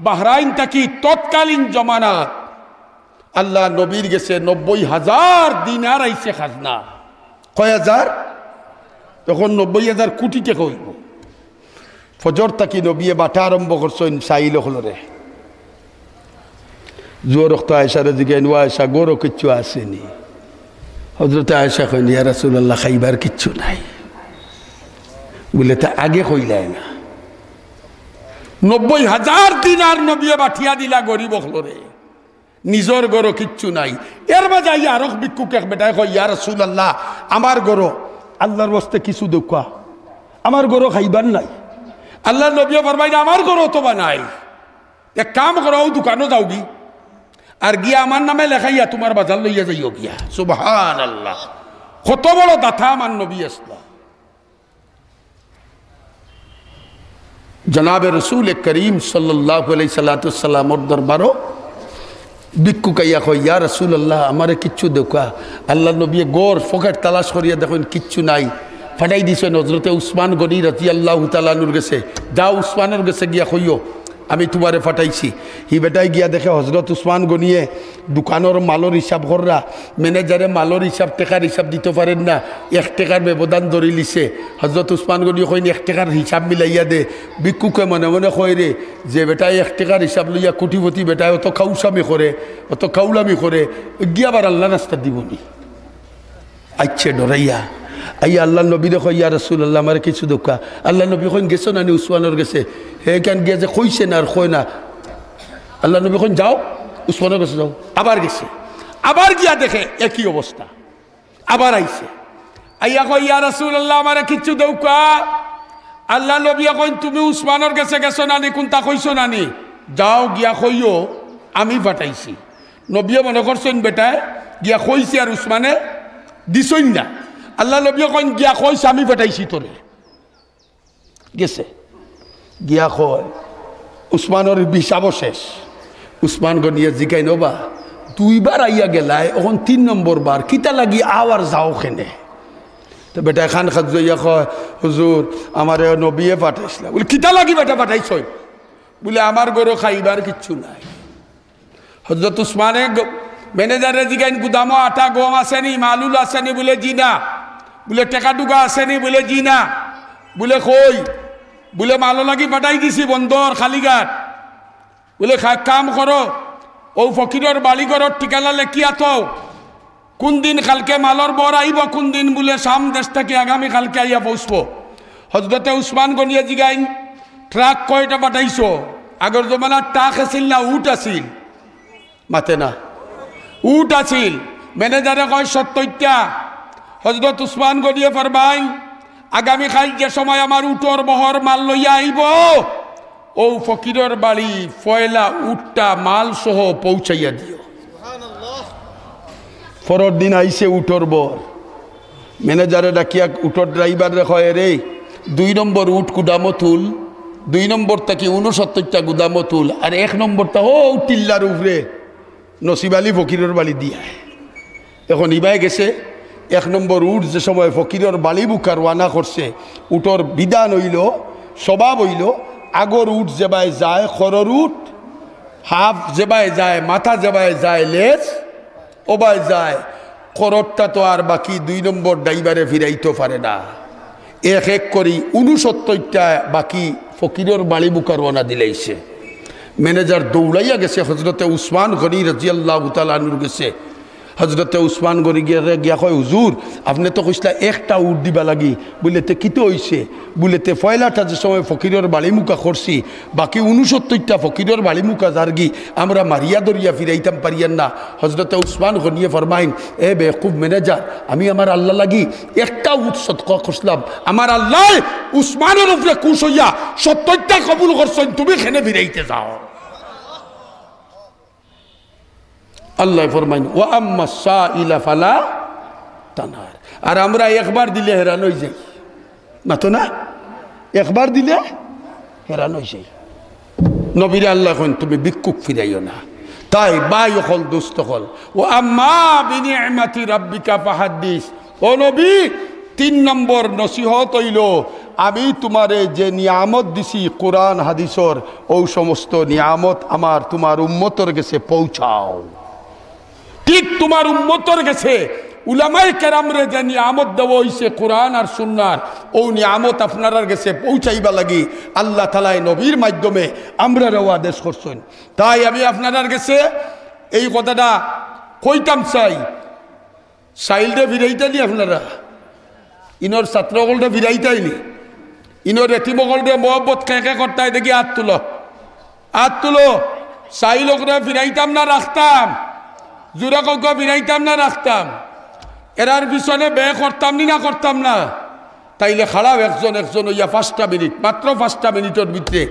Bahrain থাকি তৎকালীন জমানাত আল্লাহ নবীর গেছে 90,000 দিনার আইছে খাজনা। কয় হাজার? তখন 90,000 কোটি টাকা হইব। ফজর থাকি নবীয়ে বাটা আরম্ভ করছেন সাইল হলরে জোর রক্ত আয়সারে দিকে আয়সা গরো কিচ্ছু আসেনি। হজরতে আয়সা কইন ইয়া রাসূলুল্লাহ খাইবার কিচ্ছু নাই। বলে তা আগে কইলাই না। 90,000 দিনার নবীয়ে বাঠিয়া দিলা গরিব হলরে, নিজের গরো কিচ্ছু নাই। এর মাঝে আইয়া আরক ভিক্ষুক এক বেটায় কই ইয়া রাসূলুল্লাহ আমার গরো আল্লাহর ওয়াস্তে কিছু দেখা, আমার গরো খাইবার নাই। আল্লাহ নবী ফরমাইনা আমার গরো তো বানাই, এক কাম করো দোকানে যাওগি আর গিয়া আমার নামে লেখাইয়া তোমার বাজার লইয়া যাইও গিয়া। সুবহানাল্লাহ, কত বড় দাতা আমার নবী ইসলাম। জনাবে রসুল করিম সাল্লাল্লাহু আলাইহি সাল্লাতুসাল্লামর দরবারও ভিক্ষুক আইয়া কয় ইয়া রাসূলুল্লাহ আমারে কিচ্ছু দেখা। আল্লাহ নবী গড় ফকেট তালাশ করিয়া দেখেন কিচ্ছু নাই। ফাটাই দিছেন হজরতে উসমান গনি রাদিয়াল্লাহু তাআলা আনহুর গেছে, যাও উসমানের গেছে গিয়া কইও আমি তোমারে ফাটাইছি। হি বেটাই গিয়া দেখে হজরত উসমান গনিয়ে দোকানের মালর হিসাব কররা, ম্যানেজারে মালর হিসাব টেকার হিসাব দিতে পারেন না, 1 টাকার ব্যবধান ধরে লিছে। হজরত উসমান গনি কইন 1 টাকার হিসাব মিলাইয়া দে। ভিক্ষুকে মনে মনে কয় রে যে বেটাই 1 টাকার হিসাব লইয়া কোটিপতি বেটায় অত খাউসামি করে, অত কাউলামি করে, গিয়া আবার আল্লাহ রাস্তা দিবনি। আচ্ছা ডরাইয়া আইয়া আল্লাহ নবী দেখো ইয়া রাসূলুল্লাহ আমার কিছু দেখা। আল্লাহ নবী কইন গেছো না নি উসমানের গেছে, হে কেন গিয়া যে কইছে না আর কয় না। আল্লাহ নবী কইন যাও উসমানের কাছে যাও। আবার গেছে, আবার গিয়া দেখে একই অবস্থা, আবার আইছে। আইয়া কই ইয়া রাসূলুল্লাহ আমার কিছু দেখা। আল্লাহ নবী কইন তুমি উসমানের কাছে গেছো না নি, কোনটা কইছো না নি, যাও গিয়া কইও আমি ফাটাইছি। নবী মনে করছেন বেটায় গিয়া কইছে আর উসমানে দিছই না। আল্লাহ নবী কইন গিয়া কইছে আমি ফাটাইছি তোরে। গেছে গিয়া কয় উসমানের হিসাব শেষ। উসমান গনিয়া জিগাই নবা 2 বার আইয়া গেলাই, এখন 3 নম্বর বার কিতা লাগি আওয়ার যাও খেনে। তো বেটা খান খাদ যাইয়া কয় হুজুর আমার নবীয়ে পাঠাইছিল। বলে কিতা লাগি বেটা পাঠাইছ? বলে আমার গরু খাইবার কিচ্ছু নাই। হযরত উসমানে ম্যানেজারে জিগাইন গুদামো আটা গম আসেনি, মালুল আসেনি? বলে জি না। বলে টাকা টুকা আসেনি? বলে জি না। বলে কই? বলে মালো লাগি পাঠাই দিছি বন্দর খালিঘাট। বলে কাম করো ও ফকিরের বাড়িঘরের ঠিকানা লেখিয়া তো, কোন দিন কালকে মালর বর আইব, কোন দিন বলে শাম দেশ থেকে আগামী কালকে আইয়া পৌঁছব। হযরতে উসমান গনিয়া জিগাইন ট্রাক কয়টা পাঠাইছো? আগের জমানার ট্রাক আছিল না উট আছিল? মাতে না, উট আছিল। ম্যানেজারে কয় 70টা। হযরত উসমান গনিয়া ফরমাই আগামীকাল যে সময় আমার উটর বহর মাল লইয়া আইব, ও ফকিরের বাড়ি ফয়লা উটটা মাল সহ পৌঁছাইয়া দিও। পরের দিন আইসে উটর বর। ম্যানেজারে ডাকিয়া উটর ড্রাইভার কয় রে 2 নম্বর উট গুদামো তুল, 2 নম্বর থেকে 69টা গুদামো তুল, আর 1 নম্বরটা ও টিল্লার উপরে নসিব আলী ফকিরের বাড়ি দিয়া। এখন ইবাই গেছে 1 নম্বর উট যে সময় ফকিরের বাড়ি বুকা রওনা করছে, উটর বিধান হইল, স্বভাব হইল আগর উট যেবায় যায় খরর উট, হাফ যেবায় যায় মাথা যেবায় যায় লেজ ওবায় যায়, খররটা তো আর বাকি 2 নম্বর ড্রাইভারে ফিরাইতে পারে না। এক করি 69টা বাকি ফকিরের বাড়ি বুকা রওনা দিলাইছে। ম্যানেজার দৌড়াইয়া গেছে হযরতে উসমান গনি রাদিয়াল্লাহু তাআলা আনহুর গেছে। হযরতে উসমান গনি গিয়া কয় হুজুর আপনি তো কইসলা একটা উট দিবা লাগি, বলেতে কিতো হইছে? বলেতে ফয়লাটা যে সময় ফকিরের বাড়ি মুখা করছি, বাকি 69টা ফকিরের বাড়ি মুখা যারগি আমরা মারিয়া দরিয়া ফিরাইতাম পারিয়ান না। হযরতে উসমান গনিয়ে ফরমাইন এ বেকুব ম্যানেজার, আমি আমার আল্লাহ লাগি একটা উট সদকা করছিলাম, আমার আল্লাহ উসমানের উপরে খুশ হইয়া 70টা কবুল করছেন, তুমি খেনে ফিরাইতে যাও। আল্লাহ ফরমাইন ওয়া আম্মা সাইলা ফালা তানহার। আর আমরা একবার দিলে হেরান হয়ে যাই, মাতো না একবার দিলে হেরান হয়ে যাই। নবীর আল্লাহ কইন তুমি ভিক্ষুক ফিরাইও না। তাই বাই হল দুস্থ হল ও আম্মা বিনিআমাতি রাব্বিকা ফাহাদ্দিস। ও নবী 3 নম্বর নসিহত হইল আমি তোমারে যে নিয়ামত দিছি কোরআন হাদিসর ও সমস্ত নিয়ামত আমার তোমার উম্মতর কাছে পৌঁছাও। ঠিক তোমার উম্মতর কাছে উলামায়ে কেরামরে যে নিয়ামত দেওয়া হইছে কোরআন আর সুন্নার ও নিয়ামত আপনার কাছে পৌঁছাইবা লাগি আল্লাহ তাআলা নবীর মাধ্যমে আমরাও আদেশ করছেন। তাই আমি আপনার কাছে এই কথাটা কইতাম চাই, সাইলটা ফিরাইতানি আপনারা, ইনর ছাত্রগলটা ফিরাইতাইনি, ইনর এতিমগলটা মহব্বত খেঁকে করতাই দেখি হাত তুলো, হাত তুলো। সাইলকরা ফিরাইতাম না রাখতাম, জোরা কক ফিরাইতাম না রাখতাম, এরার পিছনে বে করতাম নি না করতাম না। তাইলে খারাপ একজন একজন হইয়া 5টা মিনিট, মাত্র 5টা মিনিটের ভিতরে